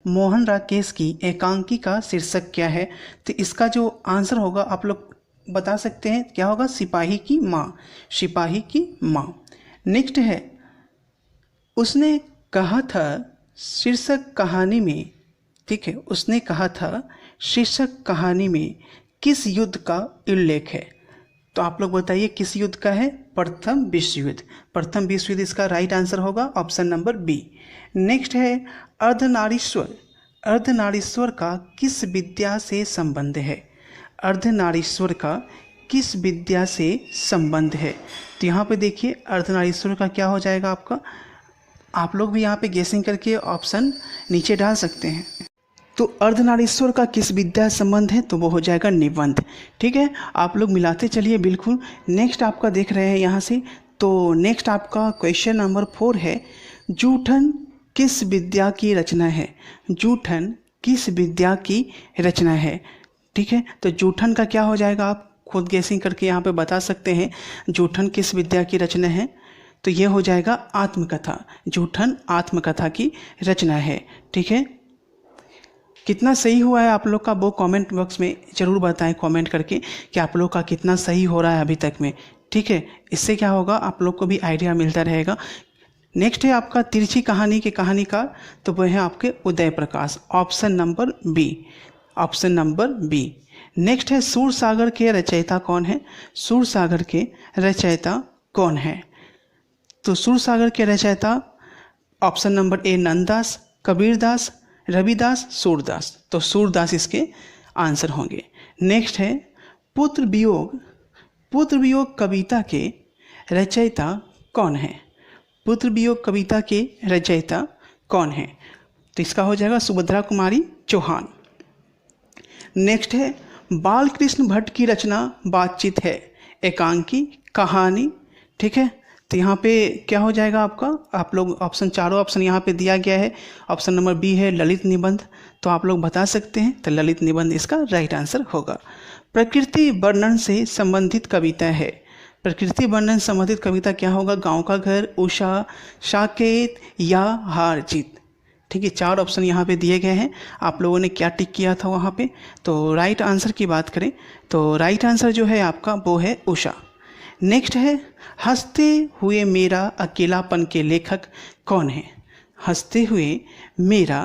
मोहन राकेश की एकांकी का शीर्षक क्या है? तो इसका जो आंसर होगा आप लोग बता सकते हैं, क्या होगा? सिपाही की माँ, सिपाही की माँ। नेक्स्ट है, उसने कहा था शीर्षक कहानी में, ठीक है, उसने कहा था शीर्षक कहानी में किस युद्ध का उल्लेख है? तो आप लोग बताइए किस युद्ध का है? प्रथम विश्व युद्ध। प्रथम विश्व युद्ध इसका राइट आंसर होगा ऑप्शन नंबर बी। नेक्स्ट है, अर्धनारीश्वर, अर्धनारीश्वर का किस विद्या से संबंध है? अर्धनारीश्वर का किस विद्या से संबंध है? तो यहाँ पे देखिए अर्धनारीश्वर का क्या हो जाएगा आपका, आप लोग भी यहाँ पे गेसिंग करके ऑप्शन नीचे डाल सकते हैं। तो अर्धनारीश्वर का किस विद्या संबंध है? तो वो हो जाएगा निबंध। ठीक है, आप लोग मिलाते चलिए बिल्कुल। नेक्स्ट आपका देख रहे हैं यहाँ से, तो नेक्स्ट आपका क्वेश्चन नंबर 4 है, जूठन किस विद्या की रचना है? जूठन किस विद्या की रचना है? ठीक है, तो जूठन का क्या हो जाएगा, आप खुद गेसिंग करके यहाँ पे बता सकते हैं। जूठन किस विद्या की रचना है? तो ये हो जाएगा आत्मकथा। जूठन आत्मकथा की रचना है। ठीक है, कितना सही हुआ है आप लोग का वो कमेंट बॉक्स में ज़रूर बताएं कमेंट करके कि आप लोग का कितना सही हो रहा है अभी तक में। ठीक है, इससे क्या होगा, आप लोग को भी आइडिया मिलता रहेगा। नेक्स्ट है आपका तिरछी कहानी के कहानीकार, तो वो है आपके Uday Prakash, option number B, option number B. Next है, सूरसागर के रचयिता कौन है? सूरसागर के रचयिता कौन है? तो सूरसागर के रचयिता ऑप्शन नंबर ए नंददास, कबीरदास, रविदास, सूरदास। तो सूरदास इसके आंसर होंगे। नेक्स्ट है, पुत्र वियोग, पुत्र वियोग कविता के रचयिता कौन है? पुत्र वियोग कविता के रचयिता कौन है? तो इसका हो जाएगा सुभद्रा कुमारी चौहान। नेक्स्ट है, बालकृष्ण भट्ट की रचना बातचीत है, एकांकी, कहानी। ठीक है, तो यहाँ पे क्या हो जाएगा आपका, आप लोग ऑप्शन, चारों ऑप्शन यहाँ पे दिया गया है। ऑप्शन नंबर बी है ललित निबंध, तो आप लोग बता सकते हैं, तो ललित निबंध इसका राइट आंसर होगा। प्रकृति वर्णन से संबंधित कविता है, प्रकृति वर्णन संबंधित कविता क्या होगा? गांव का घर, उषा, साकेत या हार जीत। ठीक है, 4 ऑप्शन यहाँ पे दिए गए हैं। आप लोगों ने क्या टिक किया था वहाँ पे? तो राइट आंसर की बात करें तो राइट आंसर जो है आपका वो है उषा। नेक्स्ट है, हंसते हुए मेरा अकेलापन के लेखक कौन है? हंसते हुए मेरा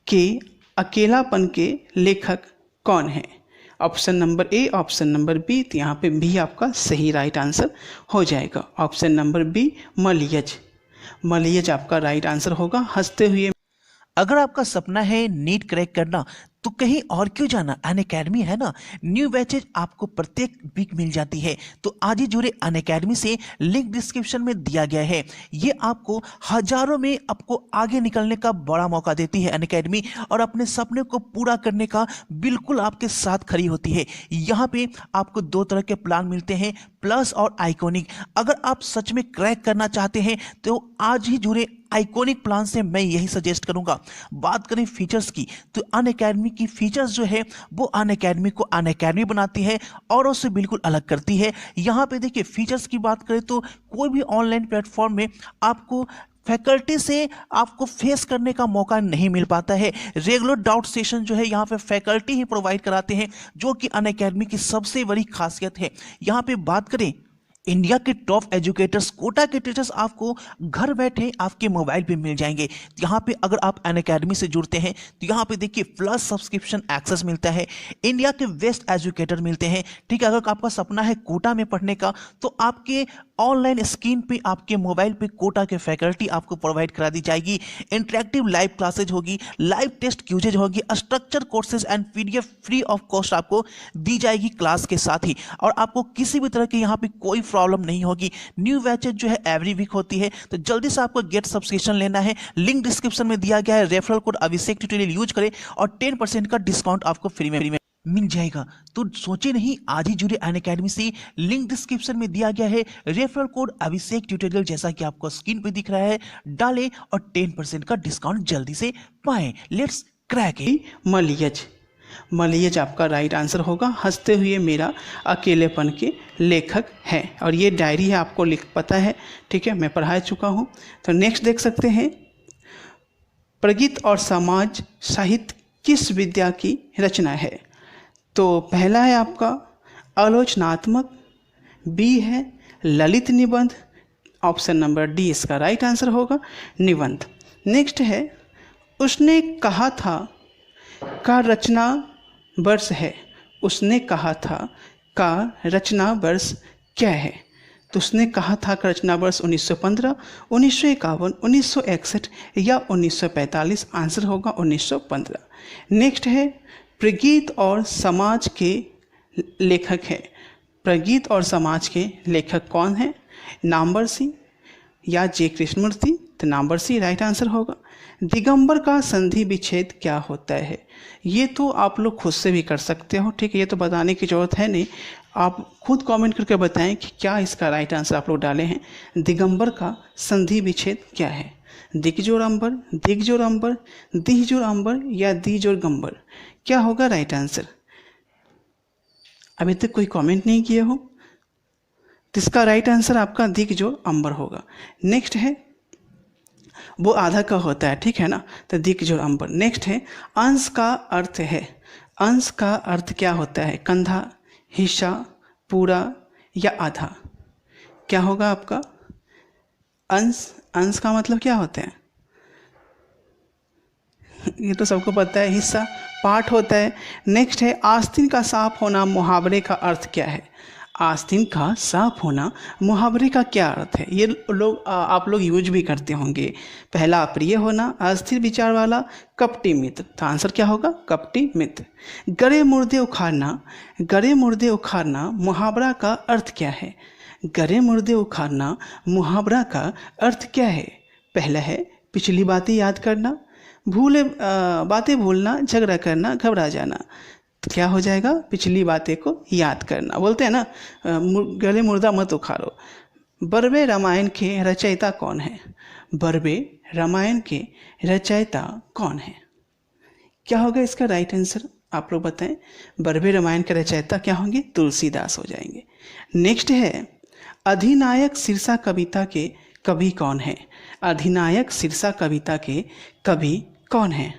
के अकेलापन के लेखक कौन है? Option number A, option number B. तो यहाँ पे भी आपका सही राइट आंसर हो जाएगा, ऑप्शन नंबर बी मलियज, मलियज आपका राइट आंसर होगा। हंसते हुए। अगर आपका सपना है नीट क्रैक करना तो कहीं और क्यों जाना, अनअकैडमी है ना। न्यू बैचेज आपको प्रत्येक वीक मिल जाती है, तो आज ही जुड़े अनअकैडमी से, लिंक डिस्क्रिप्शन में दिया गया है। ये आपको हजारों में आपको आगे निकलने का बड़ा मौका देती है अनअकैडमी, और अपने सपने को पूरा करने का बिल्कुल आपके साथ खड़ी होती है। यहाँ पे आपको 2 तरह के प्लान मिलते हैं, प्लस और आइकॉनिक। अगर आप सच में क्रैक करना चाहते हैं तो आज ही जुड़े आइकॉनिक प्लान से मैं यही सजेस्ट करूंगा। बात करें फीचर्स की, तो अनअकैडमी की फीचर्स जो है वो अनअकैडमी को अनअकैडमी बनाती है, औरों से बिल्कुल अलग करती है। यहाँ पे देखिए फीचर्स की बात करें तो कोई भी ऑनलाइन प्लेटफॉर्म में आपको फैकल्टी से आपको फेस करने का मौका नहीं मिल पाता है। रेगुलर डाउट सेशन जो है यहाँ पे फैकल्टी ही प्रोवाइड कराते हैं, जो कि अनअकैडमी की सबसे बड़ी खासियत है। यहाँ पे बात करें इंडिया के टॉप एजुकेटर्स, कोटा के टीचर्स आपको घर बैठे आपके मोबाइल पे मिल जाएंगे। यहाँ पे अगर आप अनअकैडमी से जुड़ते हैं तो यहाँ पे देखिए प्लस सब्सक्रिप्शन एक्सेस मिलता है, इंडिया के बेस्ट एजुकेटर मिलते हैं। ठीक है, अगर आपका सपना है कोटा में पढ़ने का तो आपके ऑनलाइन स्क्रीन पे आपके मोबाइल पे कोटा के फैकल्टी आपको प्रोवाइड करा दी जाएगी। इंटरेक्टिव लाइव क्लासेज होगी, लाइव टेस्ट क्यूजेज होगी, structure courses and PDF free of cost आपको दी जाएगी क्लास के साथ ही, और आपको किसी भी तरह की यहाँ पे कोई प्रॉब्लम नहीं होगी। न्यू बैचेज जो है एवरी वीक होती है, तो जल्दी से आपको गेट सब्सक्रिप्शन लेना है। लिंक डिस्क्रिप्शन में दिया गया है, रेफरल कोड अभिषेक ट्यूटोरियल यूज करें और 10% का डिस्काउंट आपको फ्री में मिल जाएगा। तो सोचे नहीं, आज ही जुड़े अनअकैडमी से। लिंक डिस्क्रिप्शन में दिया गया है, रेफरल कोड अभिषेक ट्यूटोरियल जैसा कि आपको स्क्रीन पे दिख रहा है, डालें और 10% का डिस्काउंट जल्दी से पाएं। Let's crack it. मलियज, मलियज आपका राइट आंसर होगा। हंसते हुए मेरा अकेलेपन के लेखक है, और ये डायरी है, आपको लिख पता है। ठीक है, मैं पढ़ा चुका हूँ। तो नेक्स्ट देख सकते हैं, प्रगीत और समाज साहित्य किस विद्या की रचना है? तो पहला है आपका आलोचनात्मक, बी है ललित निबंध, ऑप्शन नंबर डी इसका राइट आंसर होगा निबंध। नेक्स्ट है उसने कहा था का रचना वर्ष है। उसने कहा था का रचना वर्ष क्या है? तो उसने कहा था का रचना वर्ष 1915, 1951, 1961 या 1945। आंसर होगा 1915। नेक्स्ट है प्रगीत और समाज के लेखक है। प्रगीत और समाज के लेखक कौन है? नंबर सी या जे कृष्णमूर्ति। तो नंबर सी राइट आंसर होगा। दिगंबर का संधि विच्छेद क्या होता है? ये तो आप लोग खुद से भी कर सकते हो, ठीक है, ये तो बताने की जरूरत है नहीं। आप खुद कमेंट करके बताएं कि क्या इसका राइट आंसर आप लोग डाले हैं। दिगंबर का संधि विच्छेद क्या है? दिगजोर अंबर, दिगजोर अंबर, दिहजोर अंबर या दिजोर गंबर? क्या होगा राइट आंसर? अभी तक कोई कमेंट नहीं किए हो तो इसका राइट आंसर आपका दिगजोर अंबर होगा। नेक्स्ट है वो आधा का होता है, ठीक है ना, तो दिगजोर अंबर। नेक्स्ट है अंश का अर्थ है। अंश का अर्थ क्या होता है? कंधा, हिस्सा, पूरा या आधा? क्या होगा आपका? अंश, अंश का मतलब क्या होता है? ये तो सबको पता है, हिस्सा, पार्ट होता है। नेक्स्ट है आस्तीन का साफ होना मुहावरे का अर्थ क्या है? आस्तीन का साफ होना मुहावरे का क्या अर्थ है? ये लोग आप लोग यूज भी करते होंगे। पहला अप्रिय होना, अस्थिर विचार वाला, कपटी मित्र। तो आंसर क्या होगा? कपटी मित्र। गरे मुर्दे उखाड़ना, गरे मुर्दे उखाड़ना मुहावरा का अर्थ क्या है? गरे मुर्दे उखाड़ना मुहावरा का अर्थ क्या है? पहला है पिछली बातें याद करना, बातें भूलना, झगड़ा करना, घबरा जाना। तो क्या हो जाएगा? पिछली बातें को याद करना। बोलते हैं ना गले मुर्दा मत उखाड़ो। बरबे रामायण के रचयिता कौन है? बरबे रामायण के रचयिता कौन है? क्या होगा इसका राइट आंसर? आप लोग बताएं। बरबे रामायण के रचयिता क्या होंगे? तुलसीदास हो जाएंगे। नेक्स्ट है अधिनायक शीर्षा कविता के कवि कौन है? अधिनायक शीर्षा कविता के कवि कौन है?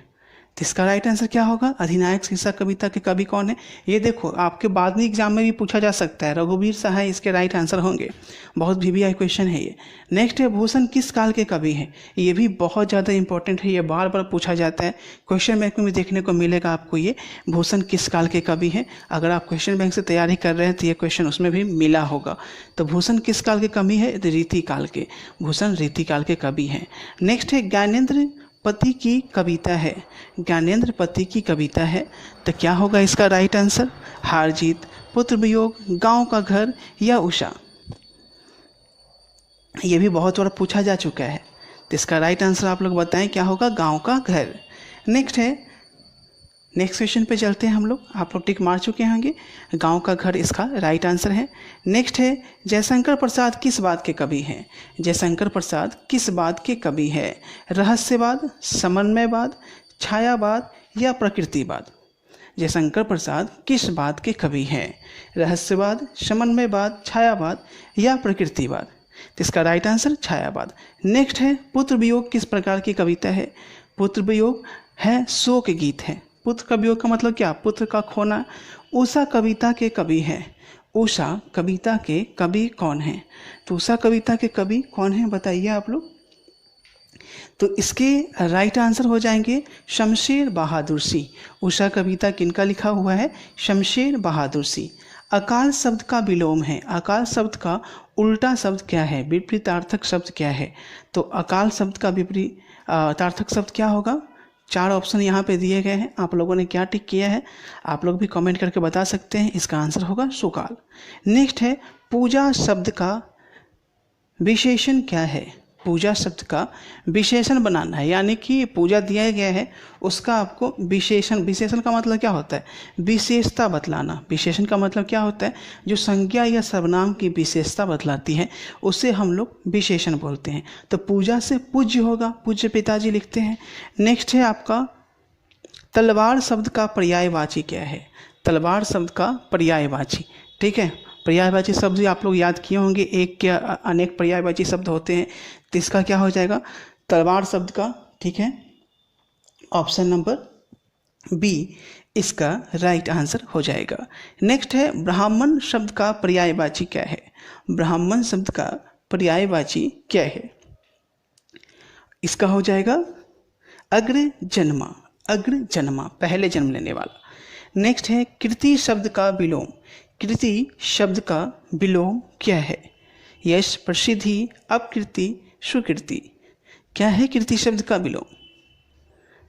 तो इसका राइट आंसर क्या होगा? अधिनायक शीर्षा कविता के कवि कौन है? ये देखो आपके बाद में एग्जाम में भी पूछा जा सकता है। रघुवीर सहाय इसके राइट आंसर होंगे। बहुत VVI क्वेश्चन है ये। नेक्स्ट है भूषण किस काल के कवि हैं? ये भी बहुत ज़्यादा इंपॉर्टेंट है, ये बार बार पूछा जाता है। क्वेश्चन बैंक में भी देखने को मिलेगा आपको ये, भूषण किस काल के कवि हैं। अगर आप क्वेश्चन बैंक से तैयारी कर रहे हैं तो ये क्वेश्चन उसमें भी मिला होगा। तो भूषण किस काल के कवि है? रीति काल के। भूषण रीति काल के कवि हैं। नेक्स्ट है ज्ञानेंद्र पति की कविता है। ज्ञानेंद्र पति की कविता है। तो क्या होगा इसका राइट आंसर? हार जीत, पुत्र वियोग, गांव का घर या उषा? ये भी बहुत बार पूछा जा चुका है। तो इसका राइट आंसर आप लोग बताएं क्या होगा? गांव का घर। नेक्स्ट है, नेक्स्ट क्वेश्चन पे चलते हैं हम लोग। आप लोग टिक मार चुके होंगे। गांव का घर इसका राइट आंसर है। नेक्स्ट है जयशंकर प्रसाद किस बात के कवि हैं? जयशंकर प्रसाद किस बात के कवि है? रहस्यवाद, समन्वयवाद, छायावाद या प्रकृतिवाद? जयशंकर प्रसाद किस बात के कवि हैं? रहस्यवाद, समन्वयवाद, छायावाद या प्रकृतिवाद? तो इसका राइट आंसर छायावाद। नेक्स्ट है पुत्र वियोग किस प्रकार की कविता है? पुत्र वियोग है शोक गीत है। पुत्र का वियोग का मतलब क्या? पुत्र का खोना। उषा कविता के कवि है। उषा कविता के कवि कौन है? तो उषा कविता के कवि कौन है बताइए आप लोग। तो इसके राइट आंसर हो जाएंगे शमशेर बहादुर सिंह। उषा कविता किनका लिखा हुआ है? शमशेर बहादुर सिंह। अकाल शब्द का विलोम है। अकाल शब्द का उल्टा शब्द क्या है? विपरीतार्थक शब्द क्या है? तो अकाल शब्द का विपरीतार्थक शब्द क्या होगा? 4 ऑप्शन यहाँ पे दिए गए हैं। आप लोगों ने क्या टिक किया है आप लोग भी कमेंट करके बता सकते हैं। इसका आंसर होगा सुकाल। नेक्स्ट है पूजा शब्द का विशेषण क्या है? पूजा शब्द का विशेषण बनाना है, यानी कि पूजा दिया गया है उसका आपको विशेषण। विशेषण का मतलब क्या होता है? विशेषता बतलाना। विशेषण का मतलब क्या होता है? जो संज्ञा या सर्वनाम की विशेषता बतलाती है उसे हम लोग विशेषण बोलते हैं। तो पूजा से पूज्य होगा, पूज्य पिताजी लिखते हैं। नेक्स्ट है आपका तलवार शब्द का पर्यायवाची क्या है? तलवार शब्द का पर्यायवाची, ठीक है। पर्यायवाची शब्द आप लोग याद किए होंगे, एक के अनेक पर्यायवाची शब्द होते हैं। तो इसका क्या हो जाएगा? तलवार शब्द का, ठीक है, ऑप्शन नंबर बी इसका राइट आंसर हो जाएगा। नेक्स्ट है ब्राह्मण शब्द का पर्यायवाची क्या है? ब्राह्मण शब्द का पर्यायवाची क्या है? इसका हो जाएगा अग्र जन्मा, अग्र जन्मा, पहले जन्म लेने वाला। नेक्स्ट है कीर्ति शब्द का विलोम, कीर्ति शब्द का विलोम क्या है? यश, प्रसिद्धि, अपकीर्ति, सुकीर्ति। क्या है कीर्ति शब्द का विलोम?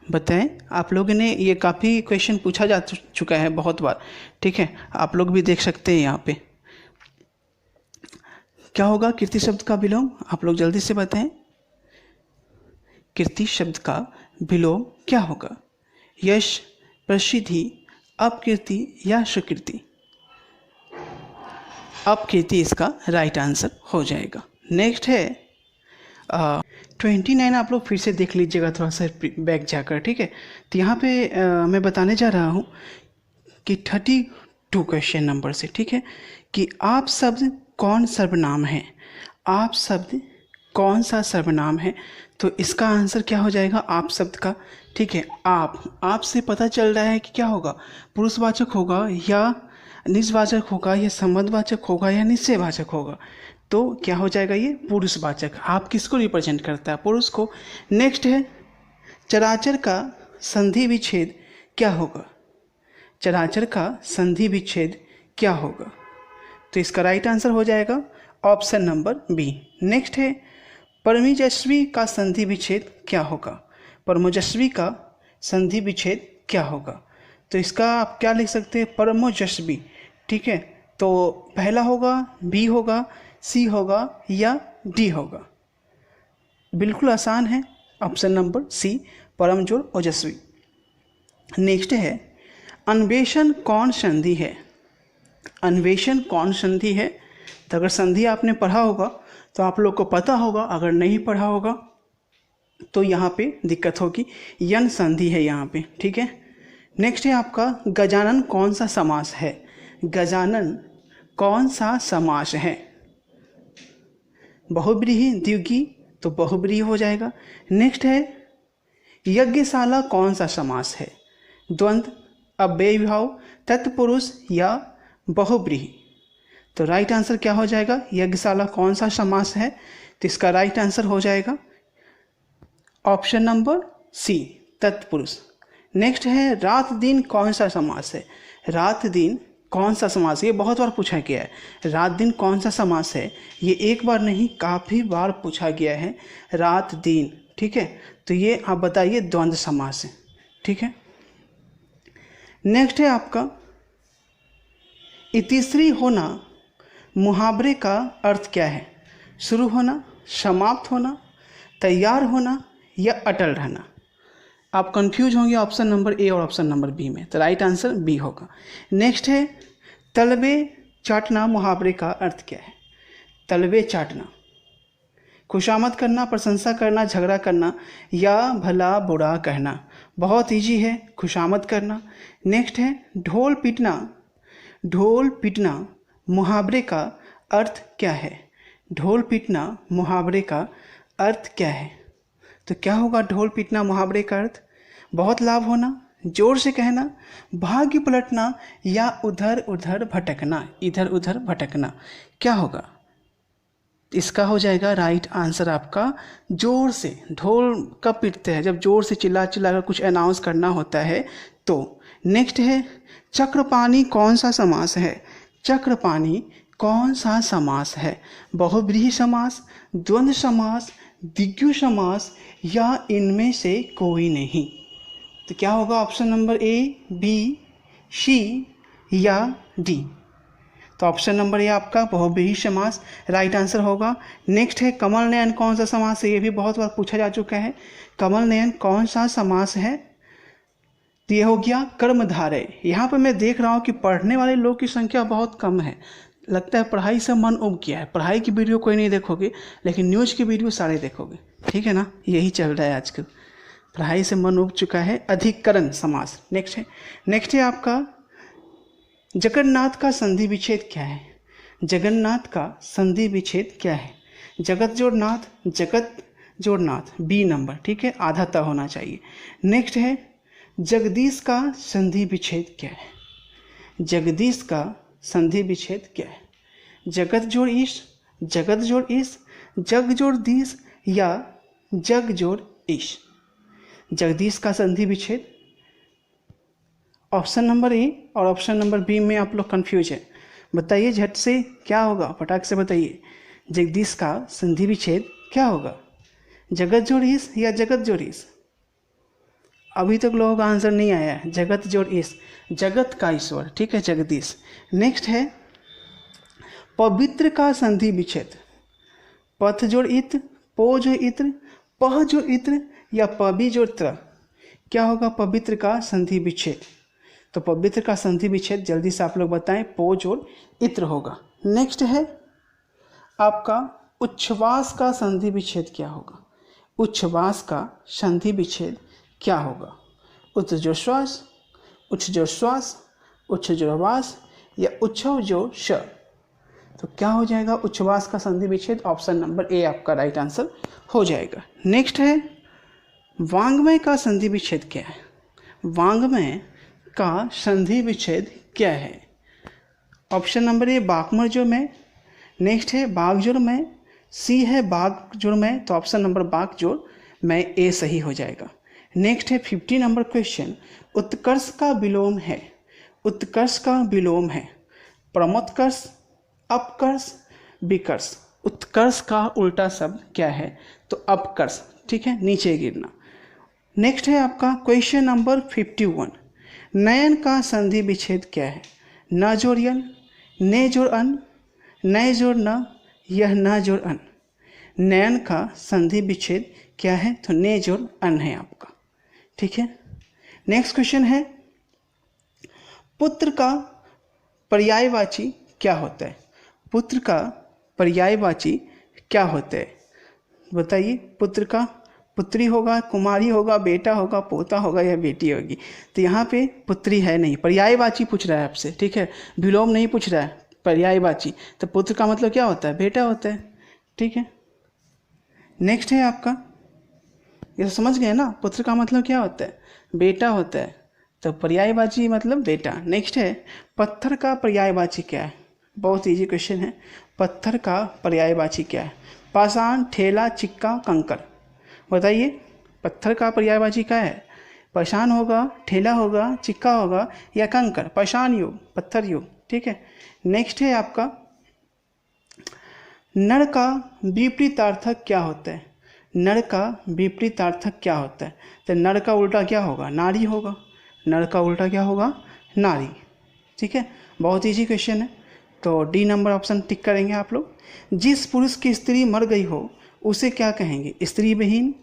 बताएं। आप लोगों ने ये काफ़ी क्वेश्चन पूछा जा चुका है बहुत बार, ठीक है, आप लोग भी देख सकते हैं यहाँ पे। क्या होगा कीर्ति शब्द का विलोम? आप लोग जल्दी से बताएं। कीर्ति शब्द का विलोम क्या होगा? यश, प्रसिद्धि, अपकीर्ति या सुकीर्ति? अपकीर्ति इसका राइट आंसर हो जाएगा। नेक्स्ट है 29 आप लोग फिर से देख लीजिएगा थोड़ा सा बैक जाकर, ठीक है। तो यहाँ पे मैं बताने जा रहा हूँ कि 32 क्वेश्चन नंबर से, ठीक है, कि आप शब्द कौन सर्वनाम है? आप शब्द कौन सा सर्वनाम है? तो इसका आंसर क्या हो जाएगा आप शब्द का, ठीक है। आप से पता चल रहा है कि क्या होगा, पुरुषवाचक होगा या निजवाचक होगा या संबंधवाचक होगा या निश्चयवाचक होगा। तो क्या हो जाएगा ये पुरुषवाचक। आप किसको रिप्रेजेंट करता है? पुरुष को। नेक्स्ट है चराचर का संधि विच्छेद क्या होगा? चराचर का संधि विच्छेद क्या होगा? तो इसका राइट आंसर हो जाएगा ऑप्शन नंबर बी। नेक्स्ट है परमोजस्वी का संधि विच्छेद क्या होगा? परमोजस्वी का संधि विच्छेद क्या होगा? तो इसका आप क्या लिख सकते हैं? परमोजस्वी, ठीक है। तो पहला होगा, बी होगा, सी होगा या डी होगा? बिल्कुल आसान है, ऑप्शन नंबर सी, परम जोड़ ओजस्वी। नेक्स्ट है अन्वेषण कौन संधि है? अन्वेषण कौन संधि है? तो अगर संधि आपने पढ़ा होगा तो आप लोग को पता होगा, अगर नहीं पढ़ा होगा तो यहाँ पे दिक्कत होगी। यन संधि है यहाँ पे, ठीक है। नेक्स्ट है आपका गजानन कौन सा समास है? गजानन कौन सा समास है? बहुब्रीहि, द्विगु, तो बहुब्रीहि हो जाएगा। नेक्स्ट है यज्ञशाला कौन सा समास है? द्वंद्व, अव्ययीभाव, तत्पुरुष या बहुब्रीहि? तो राइट आंसर क्या हो जाएगा? यज्ञशाला कौन सा समास है? तो इसका राइट आंसर हो जाएगा ऑप्शन नंबर सी, तत्पुरुष। नेक्स्ट है रात दिन कौन सा समास है? रात दिन कौन सा समास है? ये बहुत बार पूछा गया है। रात दिन कौन सा समास है? ये एक बार नहीं काफ़ी बार पूछा गया है, रात दिन, ठीक है। तो ये आप बताइए द्वंद्व समास है, ठीक है। नेक्स्ट है आपका इतिश्री होना मुहावरे का अर्थ क्या है? शुरू होना, समाप्त होना, तैयार होना या अटल रहना? आप कंफ्यूज होंगे ऑप्शन नंबर ए और ऑप्शन नंबर बी में, तो राइट आंसर बी होगा। नेक्स्ट है तलवे चाटना मुहावरे का अर्थ क्या है? तलवे चाटना, खुशामद करना, प्रशंसा करना, झगड़ा करना या भला बुरा कहना? बहुत इजी है, खुशामद करना। नेक्स्ट है ढोल पीटना, ढोल पीटना मुहावरे का अर्थ क्या है? ढोल पीटना मुहावरे का अर्थ क्या है? तो क्या होगा ढोल पीटना मुहावरे का अर्थ? बहुत लाभ होना, जोर से कहना, भाग्य पलटना या उधर उधर भटकना, इधर उधर भटकना? क्या होगा? इसका हो जाएगा राइट आंसर आपका जोर से। ढोल कब पीटते हैं? जब जोर से चिल्ला चिल्ला कर कुछ अनाउंस करना होता है तो। नेक्स्ट है चक्रपाणी कौन सा समास है? चक्रपाणी कौन सा समास है? बहुब्रीहि समास, द्वंद्व समास, द्विगु समास या इनमें से कोई नहीं? तो क्या होगा ऑप्शन नंबर ए, बी, सी या डी? तो ऑप्शन नंबर ए आपका बहुब्रीहि समास राइट आंसर होगा। नेक्स्ट है कमल नयन कौन सा समास है? ये भी बहुत बार पूछा जा चुका है। कमल नयन कौन सा समास है? तो ये हो गया कर्मधारय। यहाँ पर मैं देख रहा हूँ कि पढ़ने वाले लोग की संख्या बहुत कम है, लगता है पढ़ाई से मन उब गया है। पढ़ाई की वीडियो कोई नहीं देखोगे, लेकिन न्यूज़ की वीडियो सारे देखोगे, ठीक है ना। यही चल रहा है आजकल, पढ़ाई से मन उब चुका है। अधिकरण समास। नेक्स्ट है आपका जगन्नाथ का संधि विच्छेद क्या है? जगन्नाथ का संधि विच्छेद क्या है? जगत जोड़ नाथ, जगत जोड़नाथ, बी नंबर, ठीक है, आधा त होना चाहिए। नेक्स्ट है जगदीश का संधि विच्छेद क्या है? जगदीश का संधि विच्छेद क्या है? जगत जोड़ ईश, जगत जोड़ ईश, जग जोड़ दीश या जग जोड़ ईश? जगदीश का संधि विच्छेद ऑप्शन नंबर ए और ऑप्शन नंबर बी में आप लोग कंफ्यूज है। बताइए झट से क्या होगा, फटाक से बताइए। जगदीश का संधि विच्छेद क्या होगा? जगत जोड़ ईश या जगत जोड़ ईश? अभी तक लोगों का आंसर नहीं आया है। जगत जोड़ ईश, जगत का ईश्वर, ठीक है, जगदीश। नेक्स्ट है पवित्र का संधि विच्छेद। पथ जोड़ इत्र, पो जोड़ इत्र, पह जोड़ इत्र या पबी जोड़ त्र? क्या होगा पवित्र का संधि विच्छेद? तो पवित्र का संधि विच्छेद जल्दी से आप लोग बताएं, पो जोड़ इत्र होगा। नेक्स्ट है आपका उच्छ्वास का संधि विच्छेद क्या होगा? उच्छ्वास का संधि विच्छेद क्या होगा? उत्जोश्वास, उच्छ्वश्वास, उच्छ्ववास या उच्छव जो श? तो क्या हो जाएगा उच्छ्वास का संधि विच्छेद? ऑप्शन नंबर ए आपका राइट आंसर हो जाएगा। नेक्स्ट है वांग्मय का संधि विच्छेद क्या है? वांग्मय का संधि विच्छेद क्या है? ऑप्शन नंबर ए बाकमर जोड़ में, नेक्स्ट है बाग जोड़ में, सी है बाग जोड़ में, तो ऑप्शन नंबर बाग जोड़ में ए सही हो जाएगा। नेक्स्ट है 50 नंबर क्वेश्चन, उत्कर्ष का विलोम है। उत्कर्ष का विलोम है प्रमोत्कर्ष, अपकर्ष, विकर्ष। उत्कर्ष का उल्टा शब्द क्या है? तो अपकर्ष, ठीक है, नीचे गिरना। नेक्स्ट है आपका क्वेश्चन नंबर 51, नयन का संधि विच्छेद क्या है? न जोड़ यन, ने जोड़ अन, नए जोड़ न, यह न जोड़ अन। नयन का संधि विच्छेद क्या है? तो ने जोड़ अन है आपका, ठीक है। नेक्स्ट क्वेश्चन है पुत्र का पर्यायवाची क्या होता है? पुत्र का पर्यायवाची क्या होता है? बताइए। पुत्र का पुत्री होगा, कुमारी होगा, बेटा होगा, पोता होगा या बेटी होगी? तो यहाँ पे पुत्री है नहीं, पर्यायवाची पूछ रहा है आपसे, ठीक है, विलोम नहीं पूछ रहा है, पर्यायवाची। तो पुत्र का मतलब क्या होता है? बेटा होता है, ठीक है। नेक्स्ट है आपका, ये समझ गए ना, पुत्र का मतलब क्या होता है? बेटा होता है, तो पर्यायवाची मतलब बेटा। नेक्स्ट है पत्थर का पर्यायवाची क्या है? बहुत इजी क्वेश्चन है। पत्थर का पर्यायवाची क्या है? पाषाण, ठेला, चिक्का, कंकर। बताइए पत्थर का पर्यायवाची क्या है? पाषाण होगा, ठेला होगा, चिक्का होगा या कंकर? पाषाण युग, पत्थर युग, ठीक है। नेक्स्ट है आपका नर का विपरीतार्थक क्या होता है? नर का विपरीतार्थक क्या होता है? तो नर का उल्टा क्या होगा? नारी होगा। नर का उल्टा क्या होगा? नारी, ठीक है। बहुत इजी क्वेश्चन है, तो डी नंबर ऑप्शन टिक करेंगे आप लोग। जिस पुरुष की स्त्री मर गई हो उसे क्या कहेंगे? स्त्री विहीन,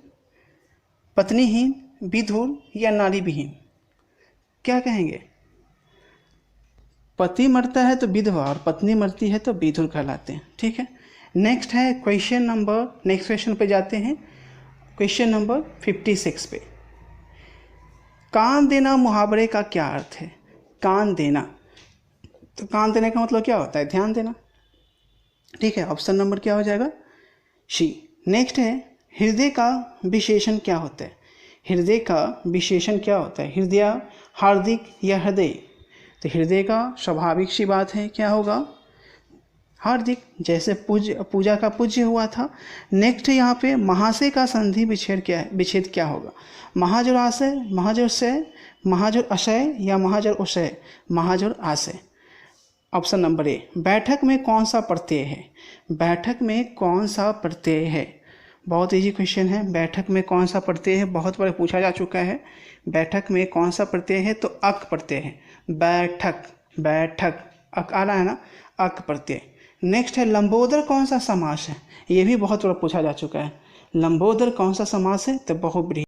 पत्नीहीन, विधुर या नारी विहीन? क्या कहेंगे? पति मरता है तो विधवा और पत्नी मरती है तो विधुर कहलाते हैं, ठीक है। नेक्स्ट है क्वेश्चन नंबर, नेक्स्ट क्वेश्चन पे जाते हैं, क्वेश्चन नंबर 56 पे। कान देना मुहावरे का क्या अर्थ है? कान देना, तो कान देने का मतलब क्या होता है? ध्यान देना, ठीक है। ऑप्शन नंबर क्या हो जाएगा? सी। नेक्स्ट है हृदय का विशेषण क्या होता है? हृदय का विशेषण क्या होता है? हृदय, हार्दिक या हृदय? तो हृदय का स्वाभाविक सी बात है, क्या होगा? हार्दिक, जैसे पूजा का पूज्य हुआ था। नेक्स्ट यहाँ पे महाशय का संधि विच्छेद क्या होगा? महाजोर आशय, महाजोर शय, महाजोर अशय या महाजोर उशय? महाजोर आशय, ऑप्शन नंबर ए। बैठक में कौन सा प्रत्यय है? बैठक में कौन सा प्रत्यय है? बहुत इजी क्वेश्चन है। बैठक में कौन सा प्रत्यय है? बहुत बार पूछा जा चुका है। बैठक में कौन सा प्रत्यय है? तो अक प्रत्यय है। बैठक, बैठक, अक आ रहा है ना, अक प्रत्यय। नेक्स्ट है लंबोदर कौन सा समास है? ये भी बहुत बार पूछा जा चुका है। लंबोदर कौन सा समास है? तो बहुब्रीहि।